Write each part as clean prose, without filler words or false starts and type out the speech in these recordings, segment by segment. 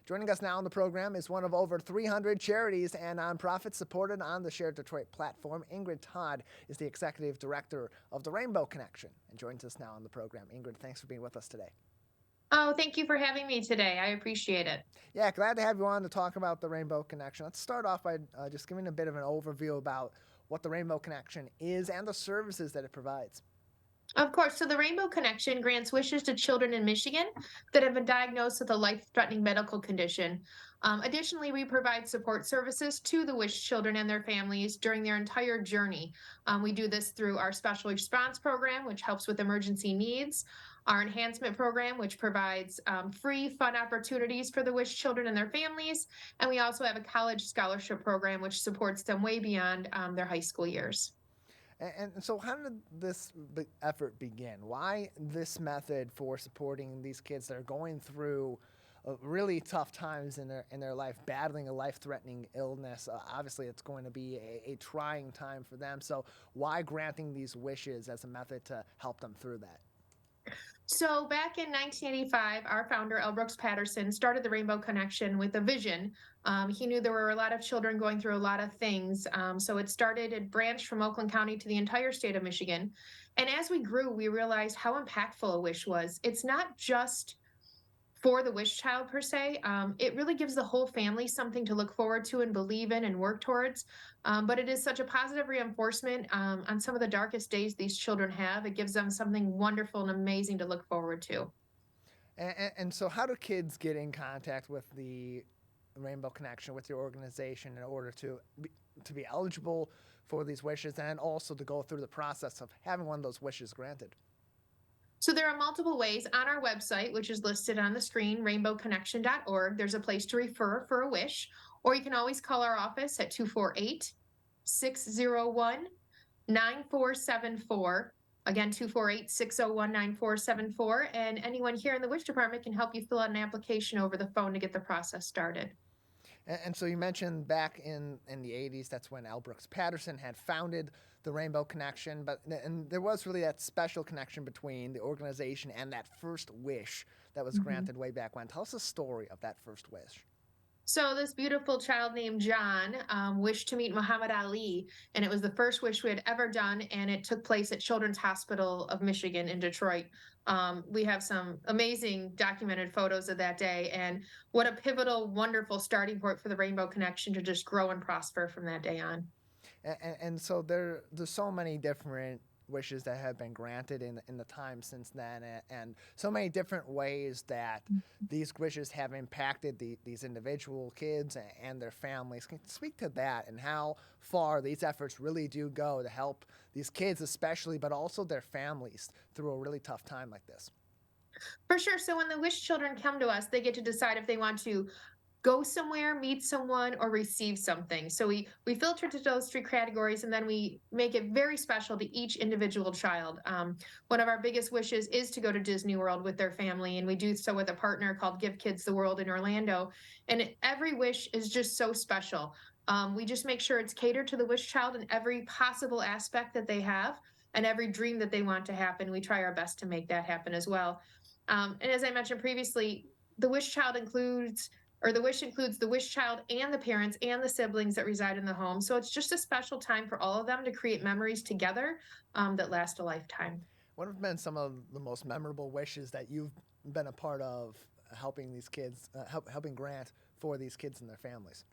Joining us now on the program is one of over 300 charities and nonprofits supported on the Shared Detroit platform. Ingrid Todt is the executive director of the Rainbow Connection and joins us now on the program. Ingrid, thanks for being with us today. Oh, thank you for having me today. I appreciate it. Yeah, glad to have you on to talk about the Rainbow Connection. Let's start off by just giving a bit of an overview about what the Rainbow Connection is and the services that it provides. Of course, so the Rainbow Connection grants wishes to children in Michigan that have been diagnosed with a life threatening medical condition. Additionally, we provide support services to the wish children and their families during their entire journey. We do this through our special response program, which helps with emergency needs, our enhancement program, which provides free, fun opportunities for the wish children and their families. And we also have a college scholarship program, which supports them way beyond their high school years. And so how did this effort begin? Why this method for supporting these kids that are going through really tough times in their life, battling a life-threatening illness? Obviously, it's going to be a trying time for them. So why granting these wishes as a method to help them through that? So back in 1985, our founder, L. Brooks Patterson, started the Rainbow Connection with a vision. He knew there were a lot of children going through a lot of things. So it branched from Oakland County to the entire state of Michigan. And as we grew, we realized how impactful a wish was. It's not just for the wish child per se. It really gives the whole family something to look forward to and believe in and work towards. But it is such a positive reinforcement on some of the darkest days these children have. It gives them something wonderful and amazing to look forward to. And so how do kids get in contact with the Rainbow Connection, with your organization, in order to be eligible for these wishes and also to go through the process of having one of those wishes granted? So there are multiple ways on our website, which is listed on the screen, rainbowconnection.org. There's a place to refer for a wish, or you can always call our office at 248-601-9474. Again, 248-601-9474. And anyone here in the wish department can help you fill out an application over the phone to get the process started. And so you mentioned back in the 80s, that's when L. Brooks Patterson had founded the Rainbow Connection, and there was really that special connection between the organization and that first wish that was granted way back when. Tell us the story of that first wish. So this beautiful child named John wished to meet Muhammad Ali, and it was the first wish we had ever done, and it took place at Children's Hospital of Michigan in Detroit. We have some amazing documented photos of that day, and what a pivotal, wonderful starting point for the Rainbow Connection to just grow and prosper from that day on. And so there's so many different wishes that have been granted in the time since then, and so many different ways that these wishes have impacted these individual kids and their families. Can you speak to that and how far these efforts really do go to help these kids especially, but also their families through a really tough time like this? For sure. So when the wish children come to us, they get to decide if they want to go somewhere, meet someone, or receive something. So we filter to those three categories, and then we make it very special to each individual child. One of our biggest wishes is to go to Disney World with their family, and we do so with a partner called Give Kids the World in Orlando. And every wish is just so special. We just make sure it's catered to the wish child in every possible aspect that they have and every dream that they want to happen. We try our best to make that happen as well. And as I mentioned previously, the wish child includes or the wish includes the wish child and the parents and the siblings that reside in the home. So it's just a special time for all of them to create memories together that last a lifetime. What have been some of the most memorable wishes that you've been a part of helping these kids, helping grant for these kids and their families?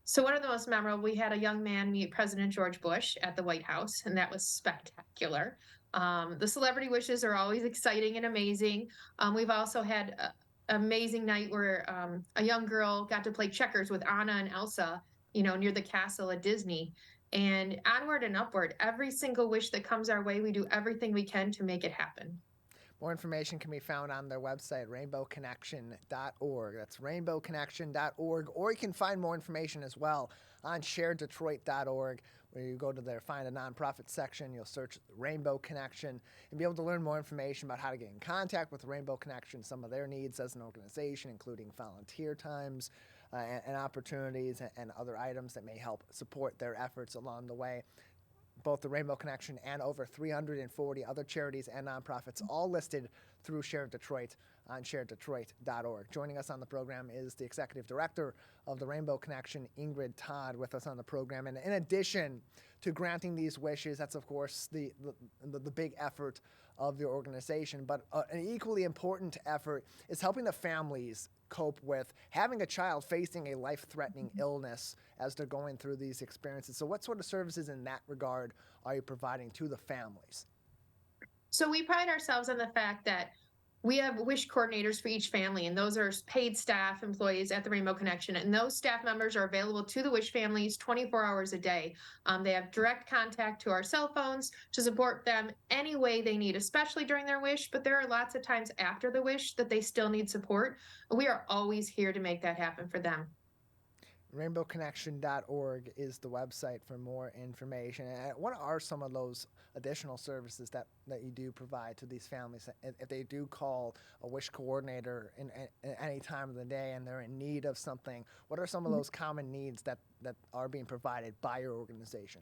So one of the most memorable, we had a young man meet President George Bush at the White House, and that was spectacular. The celebrity wishes are always exciting and amazing. We've also had amazing night where a young girl got to play checkers with Anna and Elsa, near the castle at Disney. And onward and upward, every single wish that comes our way, we do everything we can to make it happen. More information can be found on their website, rainbowconnection.org. That's rainbowconnection.org. Or you can find more information as well on shareddetroit.org, where you go to their Find a Nonprofit section. You'll search Rainbow Connection and be able to learn more information about how to get in contact with Rainbow Connection, some of their needs as an organization, including volunteer times and opportunities and other items that may help support their efforts along the way. Both the Rainbow Connection and over 340 other charities and nonprofits, all listed through Share Detroit on sharedetroit.org. Joining us on the program is the executive director of the Rainbow Connection, Ingrid Todt, with us on the program. And in addition to granting these wishes, that's of course the big effort of your organization, but an equally important effort is helping the families cope with having a child facing a life-threatening illness as they're going through these experiences. So what sort of services in that regard are you providing to the families? So we pride ourselves on the fact that we have wish coordinators for each family, and those are paid staff employees at the Rainbow Connection. And those staff members are available to the wish families 24 hours a day. They have direct contact to our cell phones to support them any way they need, especially during their wish. But there are lots of times after the wish that they still need support. We are always here to make that happen for them. RainbowConnection.org is the website for more information. And what are some of those additional services that you do provide to these families if they do call a wish coordinator in any time of the day and they're in need of something? What are some of those common needs that are being provided by your organization?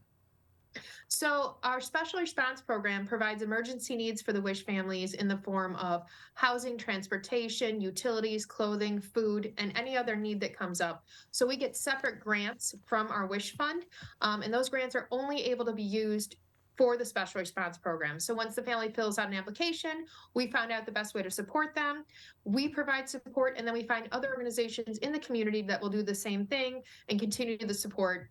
So our special response program provides emergency needs for the WISH families in the form of housing, transportation, utilities, clothing, food, and any other need that comes up. So we get separate grants from our WISH fund, and those grants are only able to be used for the special response program. So once the family fills out an application, we found out the best way to support them. We provide support, and then we find other organizations in the community that will do the same thing and continue the support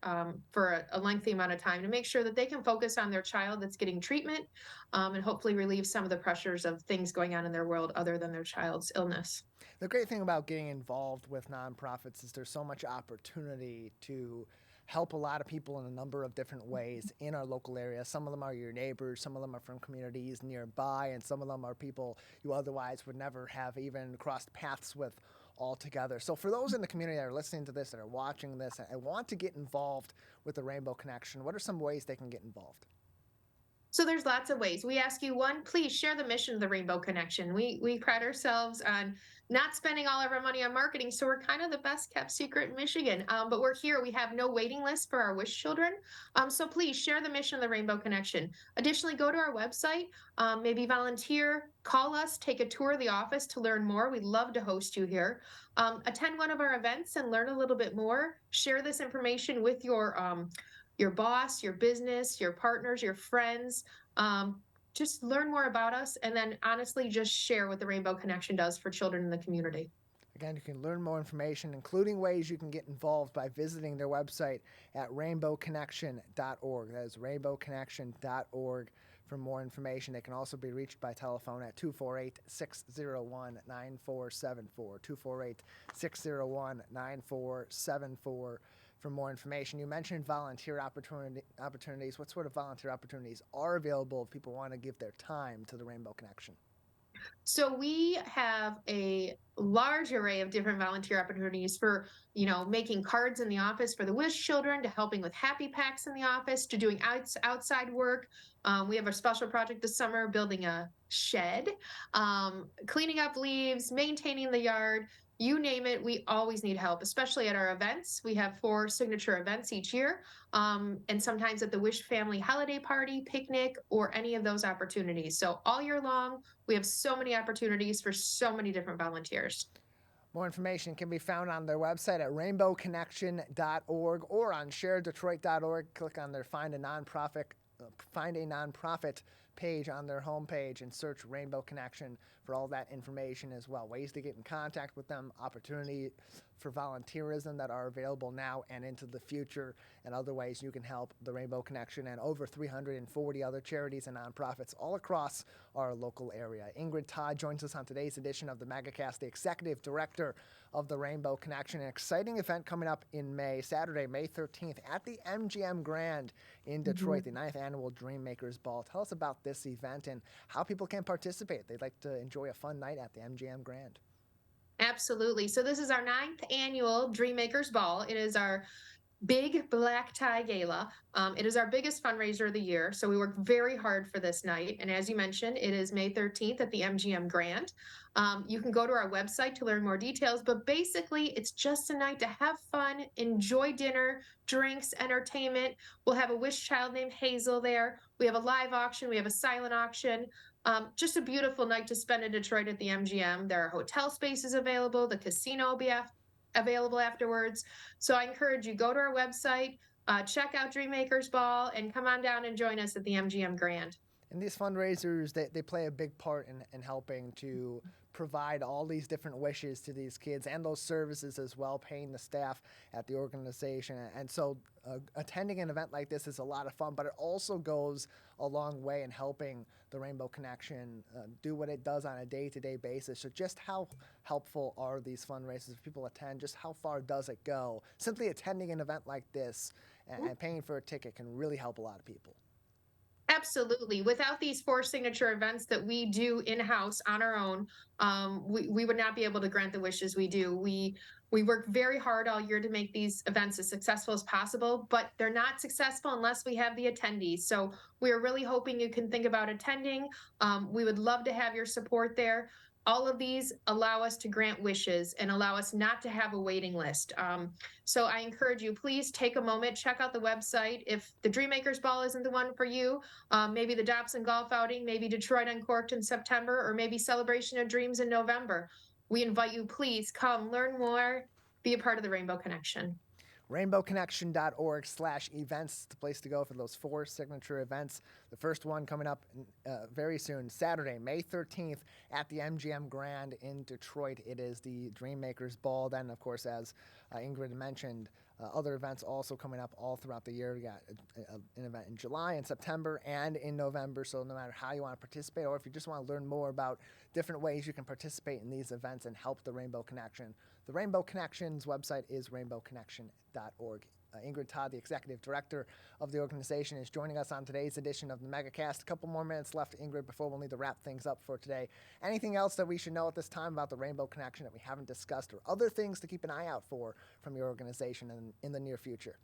for a lengthy amount of time to make sure that they can focus on their child that's getting treatment and hopefully relieve some of the pressures of things going on in their world other than their child's illness. The great thing about getting involved with nonprofits is there's so much opportunity to help a lot of people in a number of different ways in our local area. Some of them are your neighbors, some of them are from communities nearby, and some of them are people you otherwise would never have even crossed paths with altogether. So for those in the community that are listening to this, that are watching this, and want to get involved with the Rainbow Connection, what are some ways they can get involved? So there's lots of ways. We ask you, one, please share the mission of the Rainbow Connection. We pride ourselves on not spending all of our money on marketing, so we're kind of the best kept secret in Michigan. But we're here. We have no waiting list for our wish children. So please share the mission of the Rainbow Connection. Additionally, go to our website, maybe volunteer, call us, take a tour of the office to learn more. We'd love to host you here. Attend one of our events and learn a little bit more. Share this information with your boss, your business, your partners, your friends. Just learn more about us, and then honestly just share what the Rainbow Connection does for children in the community. Again, you can learn more information, including ways you can get involved, by visiting their website at rainbowconnection.org. That is rainbowconnection.org for more information. They can also be reached by telephone at 248-601-9474, 248-601-9474 for more information. You mentioned volunteer opportunities. What sort of volunteer opportunities are available if people want to give their time to the Rainbow Connection? So we have a large array of different volunteer opportunities for, making cards in the office for the wish children, to helping with happy packs in the office, to doing outside work. We have a special project this summer, building a shed, cleaning up leaves, maintaining the yard. You name it, we always need help, especially at our events. We have 4 signature events each year, and sometimes at the Wish Family Holiday Party, picnic, or any of those opportunities. So all year long, we have so many opportunities for so many different volunteers. More information can be found on their website at rainbowconnection.org or on sharedetroit.org. Click on their Find a Nonprofit page on their homepage and search Rainbow Connection for all that information as well. Ways to get in contact with them, opportunity for volunteerism that are available now and into the future, and other ways you can help the Rainbow Connection and over 340 other charities and nonprofits all across our local area. Ingrid Todt joins us on today's edition of the Megacast, the executive director of the Rainbow Connection. An exciting event coming up in May, Saturday, May 13th at the MGM Grand in Detroit, the 9th annual Dreammakers Ball. Tell us about this event and how people can participate. They'd like to enjoy a fun night at the MGM Grand. Absolutely. So this is our 9th annual Dreammakers Ball. It is our big black tie gala. It is our biggest fundraiser of the year, so we work very hard for this night. And as you mentioned, it is May 13th at the MGM Grand. You can go to our website to learn more details, but basically it's just a night to have fun, enjoy dinner, drinks, entertainment. We'll have a wish child named Hazel there. We have a live auction. We have a silent auction. Just a beautiful night to spend in Detroit at the MGM. There are hotel spaces available. The casino will be available afterwards. So I encourage you, go to our website, check out Dreammakers Ball, and come on down and join us at the MGM Grand. And these fundraisers, they play a big part in helping to provide all these different wishes to these kids and those services as well, paying the staff at the organization. And so attending an event like this is a lot of fun, but it also goes a long way in helping the Rainbow Connection do what it does on a day-to-day basis. So just how helpful are these fundraisers? If people attend, just how far does it go? Simply attending an event like this and paying for a ticket can really help a lot of people. Absolutely. Without these 4 signature events that we do in-house on our own, we would not be able to grant the wishes we do. We work very hard all year to make these events as successful as possible, but they're not successful unless we have the attendees. So we are really hoping you can think about attending. We would love to have your support there. All of these allow us to grant wishes and allow us not to have a waiting list. So I encourage you, please take a moment, check out the website. If the Dreammakers Ball isn't the one for you, maybe the Dobson Golf Outing, maybe Detroit Uncorked in September, or maybe Celebration of Dreams in November. We invite you, please come learn more, be a part of the Rainbow Connection. rainbowconnection.org/events, the place to go for those 4 signature events. The first one coming up very soon, Saturday, May 13th at the MGM Grand in Detroit. It is the Dreammakers Ball. Then, of course, as Ingrid mentioned, other events also coming up all throughout the year. We got an event in July, in September, and in November. So no matter how you want to participate, or if you just want to learn more about different ways you can participate in these events and help the Rainbow Connection, the Rainbow Connection's website is rainbowconnection.org. Ingrid Todt, the executive director of the organization, is joining us on today's edition of the Megacast. A couple more minutes left, Ingrid, before we'll need to wrap things up for today. Anything else that we should know at this time about the Rainbow Connection that we haven't discussed, or other things to keep an eye out for from your organization in the near future?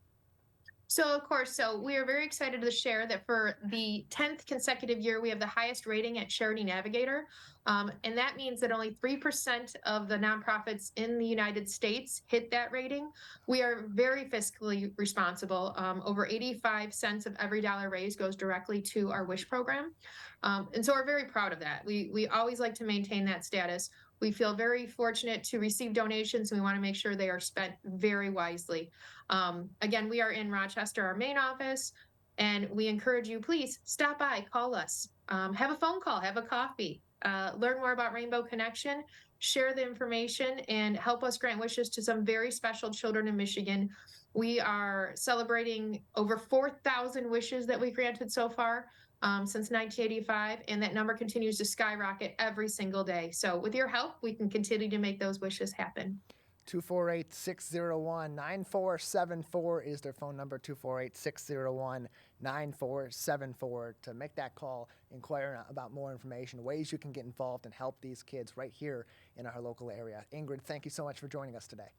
So, of course, we are very excited to share that for the 10th consecutive year, we have the highest rating at Charity Navigator. And that means that only 3% of the nonprofits in the United States hit that rating. We are very fiscally responsible. Over 85 cents of every dollar raised goes directly to our WISH program. And so we're very proud of that. We always like to maintain that status. We feel very fortunate to receive donations, and we want to make sure they are spent very wisely. Again, we are in Rochester, our main office, and we encourage you, please stop by, call us, have a phone call, have a coffee, learn more about Rainbow Connection, share the information, and help us grant wishes to some very special children in Michigan. We are celebrating over 4,000 wishes that we granted so far. Since 1985, and that number continues to skyrocket every single day. So with your help, we can continue to make those wishes happen. 248-601-9474 is their phone number, 248-601-9474, to make that call, inquire about more information, ways you can get involved and help these kids right here in our local area. Ingrid, thank you so much for joining us today.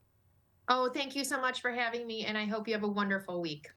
Oh, thank you so much for having me, and I hope you have a wonderful week.